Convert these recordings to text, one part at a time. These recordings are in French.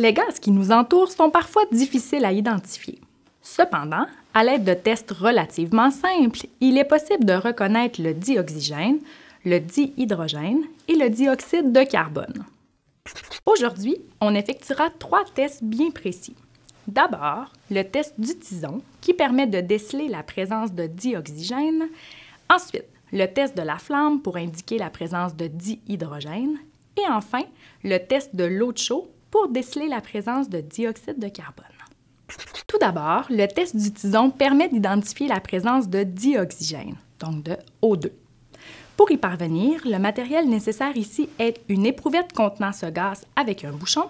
Les gaz qui nous entourent sont parfois difficiles à identifier. Cependant, à l'aide de tests relativement simples, il est possible de reconnaître le dioxygène, le dihydrogène et le dioxyde de carbone. Aujourd'hui, on effectuera 3 tests bien précis. D'abord, le test du tison qui permet de déceler la présence de dioxygène. Ensuite, le test de la flamme pour indiquer la présence de dihydrogène. Et enfin, le test de l'eau de chaud pour déceler la présence de dioxyde de carbone. Tout d'abord, le test du tison permet d'identifier la présence de dioxygène, donc de O2. Pour y parvenir, le matériel nécessaire ici est une éprouvette contenant ce gaz avec un bouchon,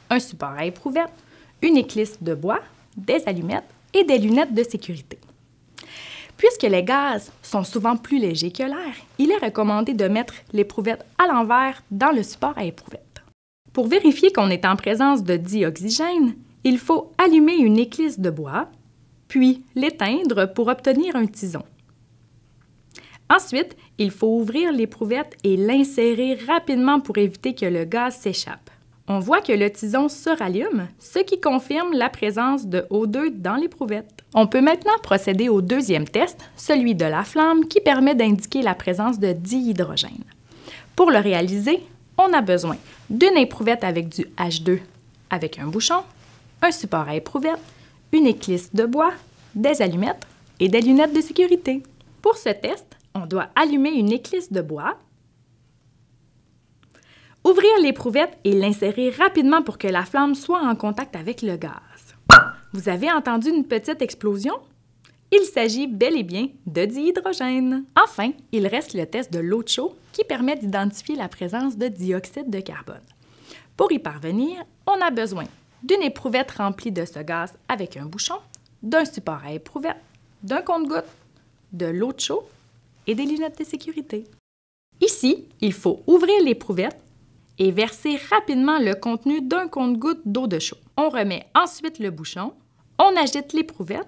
un support à éprouvette, une éclisse de bois, des allumettes et des lunettes de sécurité. Puisque les gaz sont souvent plus légers que l'air, il est recommandé de mettre l'éprouvette à l'envers dans le support à éprouvette. Pour vérifier qu'on est en présence de dioxygène, il faut allumer une éclisse de bois, puis l'éteindre pour obtenir un tison. Ensuite, il faut ouvrir l'éprouvette et l'insérer rapidement pour éviter que le gaz s'échappe. On voit que le tison se rallume, ce qui confirme la présence de O2 dans l'éprouvette. On peut maintenant procéder au deuxième test, celui de la flamme, qui permet d'indiquer la présence de dihydrogène. Pour le réaliser, on a besoin d'une éprouvette avec du H2 avec un bouchon, un support à éprouvette, une éclisse de bois, des allumettes et des lunettes de sécurité. Pour ce test, on doit allumer une éclisse de bois, ouvrir l'éprouvette et l'insérer rapidement pour que la flamme soit en contact avec le gaz. Vous avez entendu une petite explosion? Il s'agit bel et bien de dihydrogène. Enfin, il reste le test de l'eau de chaud qui permet d'identifier la présence de dioxyde de carbone. Pour y parvenir, on a besoin d'une éprouvette remplie de ce gaz avec un bouchon, d'un support à éprouvette, d'un compte-gouttes, de l'eau de chaud et des lunettes de sécurité. Ici, il faut ouvrir l'éprouvette et verser rapidement le contenu d'un compte-gouttes d'eau de chaud. On remet ensuite le bouchon, on agite l'éprouvette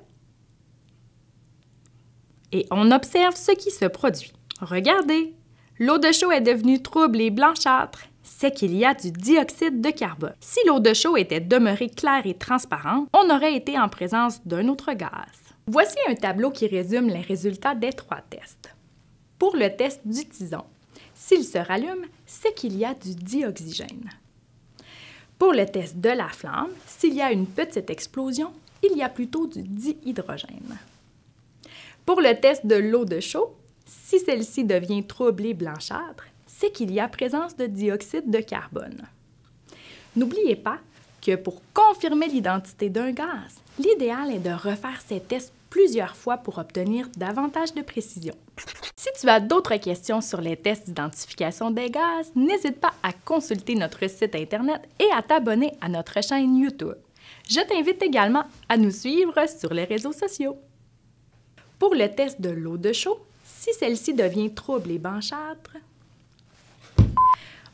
et on observe ce qui se produit. Regardez, l'eau de chaud est devenue trouble et blanchâtre. C'est qu'il y a du dioxyde de carbone. Si l'eau de chaud était demeurée claire et transparente, on aurait été en présence d'un autre gaz. Voici un tableau qui résume les résultats des 3 tests. Pour le test du tison, s'il se rallume, c'est qu'il y a du dioxygène. Pour le test de la flamme, s'il y a une petite explosion, il y a plutôt du dihydrogène. Pour le test de l'eau de chaud, si celle-ci devient trouble et blanchâtre, c'est qu'il y a présence de dioxyde de carbone. N'oubliez pas que pour confirmer l'identité d'un gaz, l'idéal est de refaire ces tests plusieurs fois pour obtenir davantage de précision. Si tu as d'autres questions sur les tests d'identification des gaz, n'hésite pas à consulter notre site Internet et à t'abonner à notre chaîne YouTube. Je t'invite également à nous suivre sur les réseaux sociaux. Pour le test de l'eau de chaud, si celle-ci devient trouble et blanchâtre,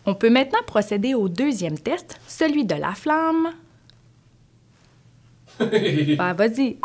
on peut maintenant procéder au deuxième test, celui de la flamme. Vas-y.